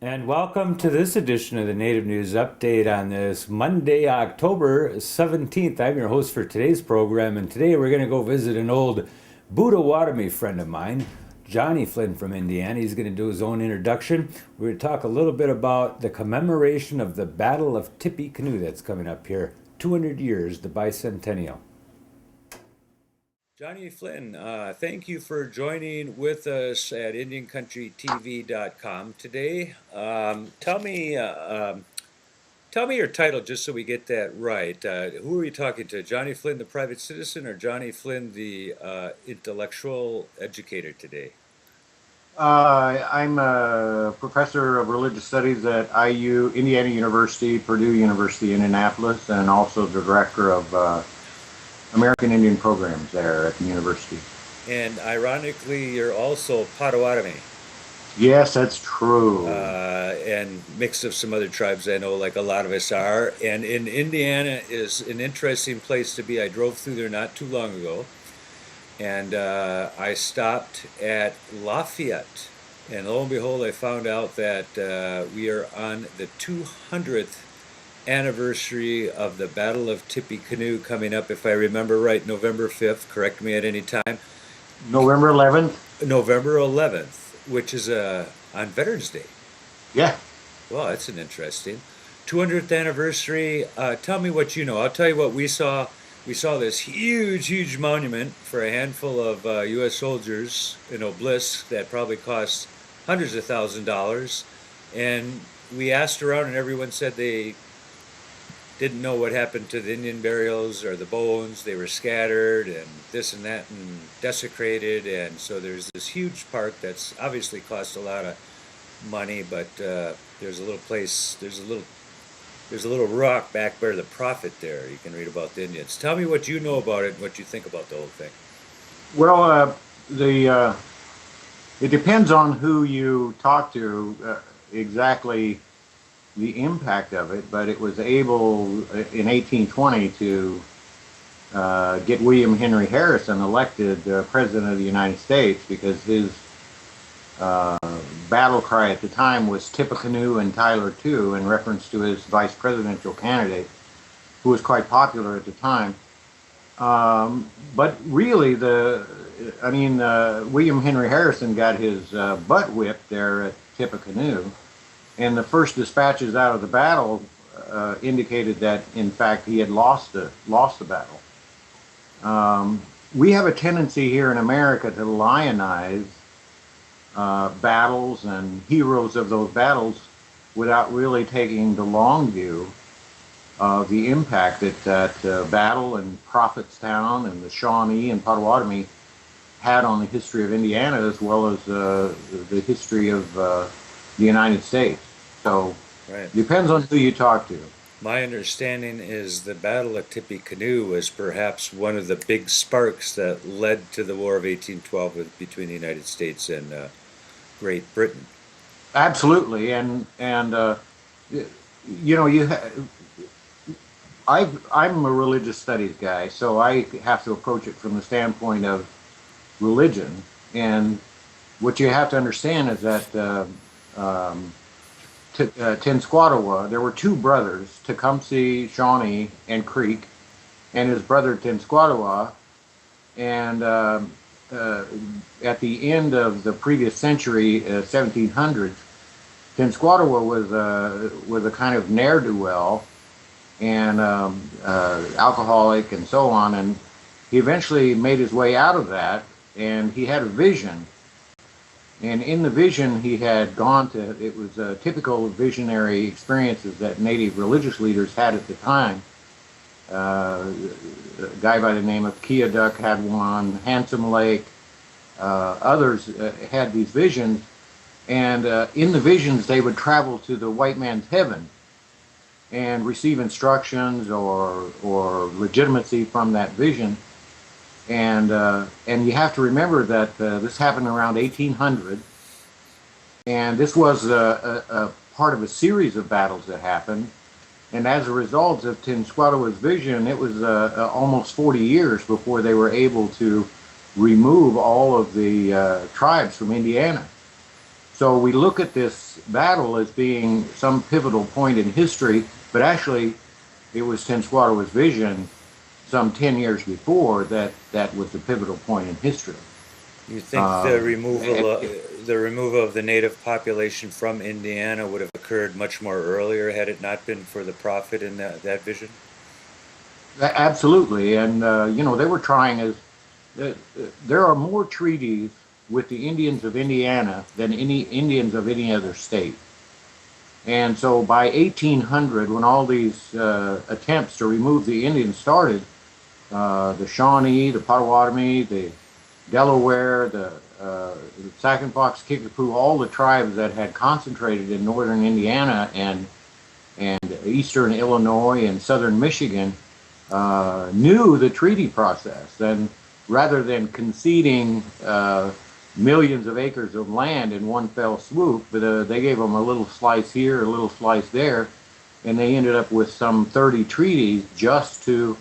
And welcome to this edition of the Native News Update on this Monday, October 17th. I'm your host for today's program, and today we're going to go visit an old Budawatomie friend of mine, Johnny Flynn from Indiana. He's going to do his own introduction. We're going to talk a little bit about the commemoration of the Battle of Tippecanoe that's coming up here, 200 years, the bicentennial. Johnny Flynn, thank you for joining with us at IndianCountryTV.com today. Tell me your title just so we get that right. Who are you talking to? Johnny Flynn, the private citizen, or Johnny Flynn, the intellectual educator today? I'm a professor of religious studies at Indiana University, Purdue University, Indianapolis, and also the director of American Indian programs there at the university. And ironically, you're also Potawatomi. Yes, that's true. And mix of some other tribes I know, like a lot of us are. And in Indiana is an interesting place to be. I drove through there not too long ago, and I stopped at Lafayette. And lo and behold, I found out that we are on the 200th anniversary of the Battle of Tippecanoe coming up, if I remember right, November 5th. Correct me at any time. November 11th? November 11th, which is on Veterans Day. Yeah. Well, that's an interesting 200th anniversary. Tell me what you know. I'll tell you what we saw. We saw this huge monument for a handful of U.S. soldiers in obelisk that probably cost hundreds of $1,000s. And we asked around, and everyone said they didn't know what happened to the Indian burials or the bones. They were scattered and this and that and desecrated. And so there's this huge park that's obviously cost a lot of money, but there's a little place, there's a little rock back where the prophet there. You can read about the Indians. Tell me what you know about it and what you think about the whole thing. Well, it depends on who you talk to exactly the impact of it, but it was able in 1820 to get William Henry Harrison elected President of the United States because his battle cry at the time was Tippecanoe and Tyler too, in reference to his vice presidential candidate, who was quite popular at the time. But really, William Henry Harrison got his butt whipped there at Tippecanoe. And the first dispatches out of the battle indicated that, in fact, he had lost the battle. We have a tendency here in America to lionize battles and heroes of those battles without really taking the long view of the impact that battle and Prophetstown and the Shawnee and Potawatomi had on the history of Indiana as well as the history of the United States. So Right. depends on who you talk to. My understanding is the Battle of Tippecanoe was perhaps one of the big sparks that led to the War of 1812 between the United States and Great Britain. Absolutely, and you know I'm a religious studies guy, so I have to approach it from the standpoint of religion. And what you have to understand is that Tenskwatawa, there were two brothers, Tecumseh, Shawnee, and Creek, and his brother Tenskwatawa. And at the end of the previous century, 1700s, Tenskwatawa was a kind of ne'er-do-well and alcoholic and so on. And he eventually made his way out of that, and he had a vision. And in the vision, he had gone to, it was typical visionary experiences that Native religious leaders had at the time. A guy by the name of Keoduck had one, Handsome Lake, others had these visions. And in the visions, they would travel to the white man's heaven and receive instructions or legitimacy from that vision. And you have to remember that this happened around 1800, and this was a part of a series of battles that happened. And as a result of Tenskwatawa's vision, it was almost 40 years before they were able to remove all of the tribes from Indiana. So we look at this battle as being some pivotal point in history, but actually it was Tenskwatawa's vision some 10 years before that was the pivotal point in history. You think Uh, the removal of the native population from Indiana would have occurred much more earlier had it not been for the prophet in that vision? Absolutely, and they were trying as uh, there are more treaties with the Indians of Indiana than any Indians of any other state. And so by 1800, when all these attempts to remove the Indians started, the Shawnee, the Potawatomi, the Delaware, the Sac and Fox, Kickapoo, all the tribes that had concentrated in northern Indiana and eastern Illinois and southern Michigan knew the treaty process. And rather than conceding millions of acres of land in one fell swoop, but they gave them a little slice here, a little slice there, and they ended up with some 30 treaties just to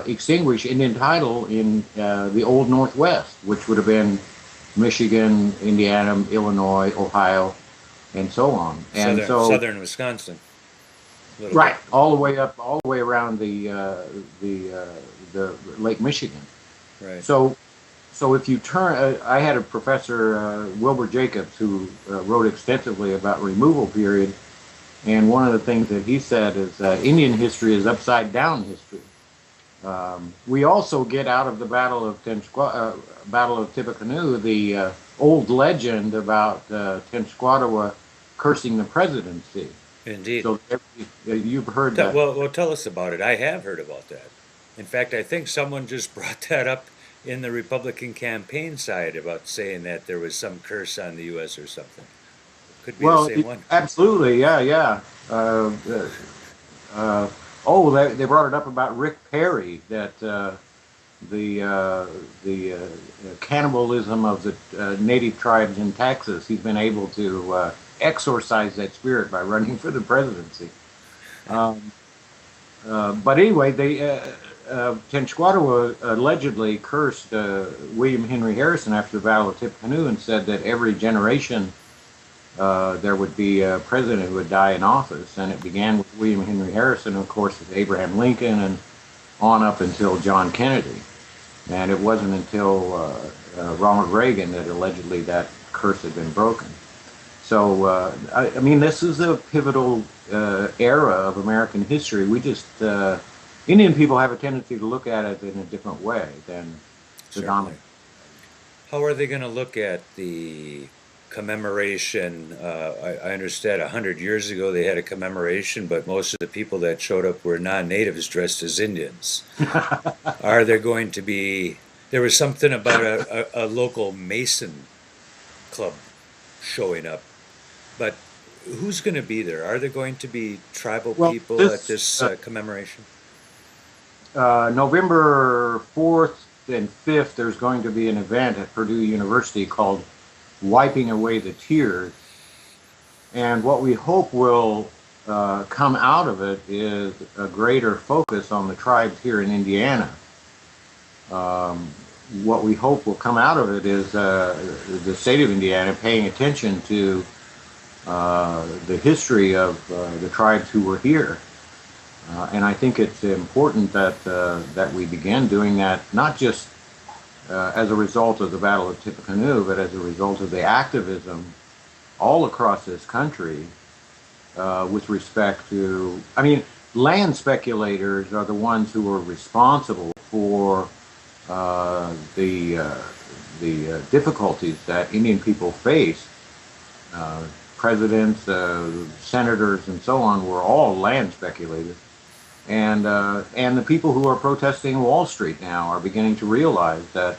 extinguish Indian title in the old Northwest, which would have been Michigan, Indiana, Illinois, Ohio, and so on. And Southern Wisconsin, a little right, bit. all the way up, all the way around the Lake Michigan. Right. So if you turn, I had a professor, Wilbur Jacobs, who wrote extensively about removal period, and one of the things that he said is Indian history is upside down history. We also get out of the Battle of Tippecanoe the old legend about Tenskwatawa cursing the presidency. Indeed. So you've heard that. Well, tell us about it. I have heard about that. In fact, I think someone just brought that up in the Republican campaign side about saying that there was some curse on the U.S. or something. Could be the same one. Absolutely, yeah. They brought it up about Rick Perry, that the cannibalism of the native tribes in Texas. He's been able to exorcise that spirit by running for the presidency. But anyway, Tenskwatawa allegedly cursed William Henry Harrison after the Battle of Tippecanoe and said that every generation there would be a president who would die in office. And it began with William Henry Harrison, of course, with Abraham Lincoln, and on up until John Kennedy. And it wasn't until Ronald Reagan that allegedly that curse had been broken. So, I mean, this is a pivotal era of American history. Indian people have a tendency to look at it in a different way than the dominant. How are they going to look at the commemoration? I understand 100 years ago they had a commemoration, but most of the people that showed up were non-natives dressed as Indians. Are there going to be? There was something about a local Mason club showing up, but who's going to be there? Are there going to be tribal people at this commemoration? November 4th and 5th, there's going to be an event at Purdue University called Wiping Away the Tears. And what we hope will come out of it is a greater focus on the tribes here in Indiana. What we hope will come out of it is the state of Indiana paying attention to the history of the tribes who were here. And I think it's important that we begin doing that, not just as a result of the Battle of Tippecanoe, but as a result of the activism all across this country with respect to, I mean, land speculators are the ones who are responsible for the difficulties that Indian people face. Presidents, senators, and so on were all land speculators. And the people who are protesting Wall Street now are beginning to realize that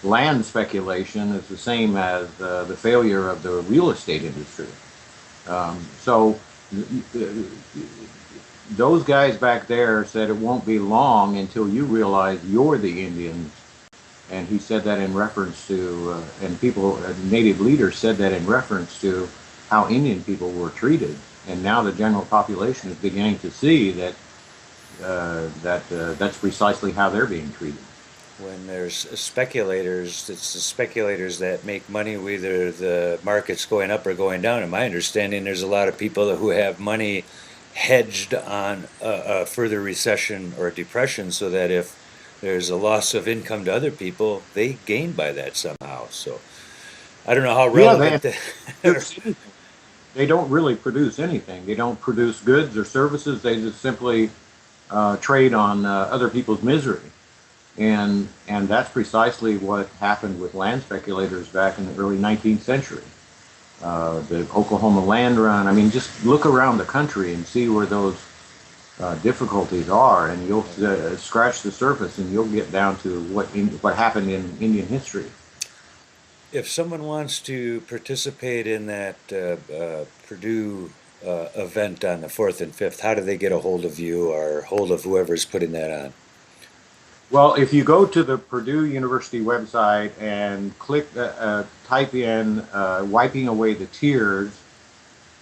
land speculation is the same as the failure of the real estate industry. So those guys back there said it won't be long until you realize you're the Indians. And he said that in reference to, and native leaders said that in reference to how Indian people were treated. And now the general population is beginning to see that that's precisely how they're being treated. when there's speculators, it's the speculators that make money whether the market's going up or going down. In my understanding, there's a lot of people who have money hedged on a further recession or depression so that if there's a loss of income to other people, they gain by that somehow. So I don't know how Yeah, relevant that. they don't really produce anything. They don't produce goods or services. They just simply trade on other people's misery. And that's precisely what happened with land speculators back in the early 19th century. The Oklahoma land run. I mean, just look around the country and see where those difficulties are, and you'll scratch the surface, and you'll get down to what happened in Indian history. If someone wants to participate in that Purdue event on the 4th and 5th, how do they get a hold of you or hold of whoever's putting that on? Well, if you go to the Purdue University website and type in "wiping away the tears,"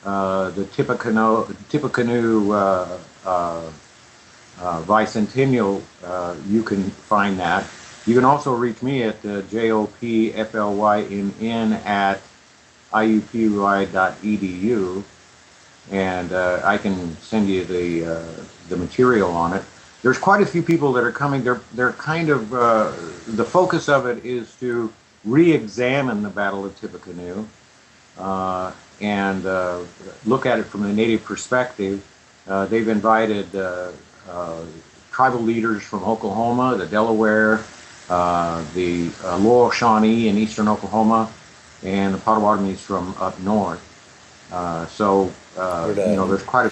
the Tippecanoe bicentennial, you can find that. You can also reach me at jopflyn@iupui.edu, and I can send you the material on it. There's quite a few people that are coming. They're kind of the focus of it is to re-examine the Battle of Tippecanoe and look at it from a native perspective. They've invited tribal leaders from Oklahoma, the Delaware, the Loyal Shawnee in eastern Oklahoma, and the Potawatomis from up north. There's quite a.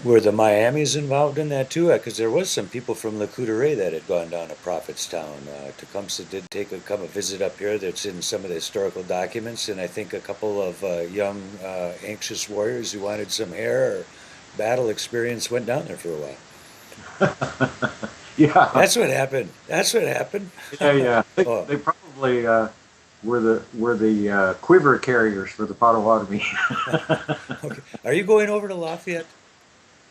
Were the Miamis involved in that too? Because there was some people from Lecoutere that had gone down to Prophetstown. Tecumseh did come a visit up here. That's in some of the historical documents, and I think a couple of young, anxious warriors who wanted some hair or battle experience went down there for a while. Yeah, that's what happened. That's what happened. Yeah. They probably were the quiver carriers for the Potawatomi. Okay. Are you going over to Lafayette?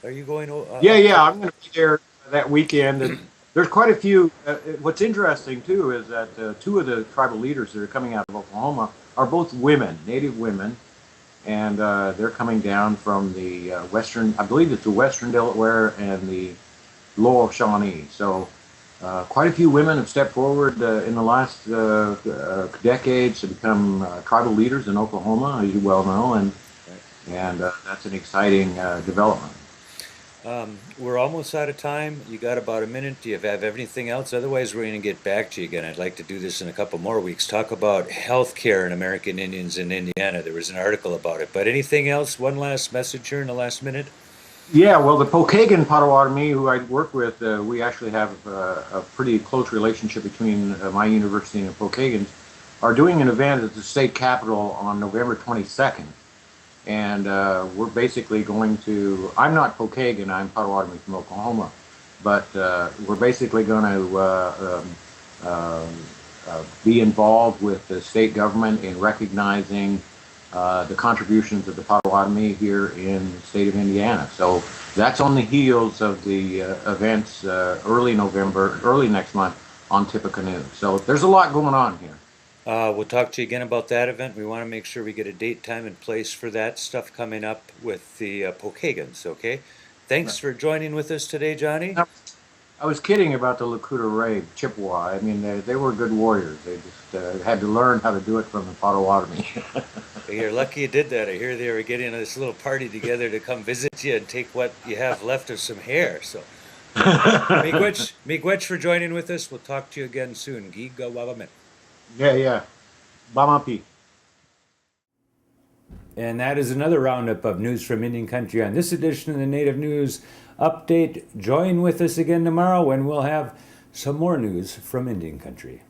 Are you going? Yeah. I'm going to be there that weekend, and there's quite a few. What's interesting too is that two of the tribal leaders that are coming out of Oklahoma are both women, native women, and they're coming down from the western. I believe it's the western Delaware and the Loyal Shawnee. So quite a few women have stepped forward in the last decades to become tribal leaders in Oklahoma, as you well know, and that's an exciting development. We're almost out of time. You got about a minute. Do you have anything else? Otherwise, we're going to get back to you again. I'd like to do this in a couple more weeks. Talk about health care in American Indians in Indiana. There was an article about it. But anything else? One last message here in the last minute? Yeah, well, the Pokagon Potawatomi, who I work with, we actually have a pretty close relationship between my university and the Pokagons, are doing an event at the state capitol on November 22nd. And we're basically going to, I'm not Pokagon, I'm Potawatomi from Oklahoma, but we're basically going to be involved with the state government in recognizing the contributions of the Potawatomi here in the state of Indiana. So that's on the heels of the events early next month on Tippecanoe. So there's a lot going on here. We'll talk to you again about that event. We want to make sure we get a date, time, and place for that stuff coming up with the Pokagons, okay? Thanks for joining with us today, Johnny. I was kidding about the Lecoutere Chippewa. I mean, they were good warriors. They just had to learn how to do it from the Potawatomi. You're lucky you did that. I hear they were getting this little party together to come visit you and take what you have left of some hair. So, miigwech for joining with us. We'll talk to you again soon. Giga wabamen. Yeah. Bamapi. And that is another roundup of news from Indian Country on this edition of the Native News Update. Join with us again tomorrow when we'll have some more news from Indian Country.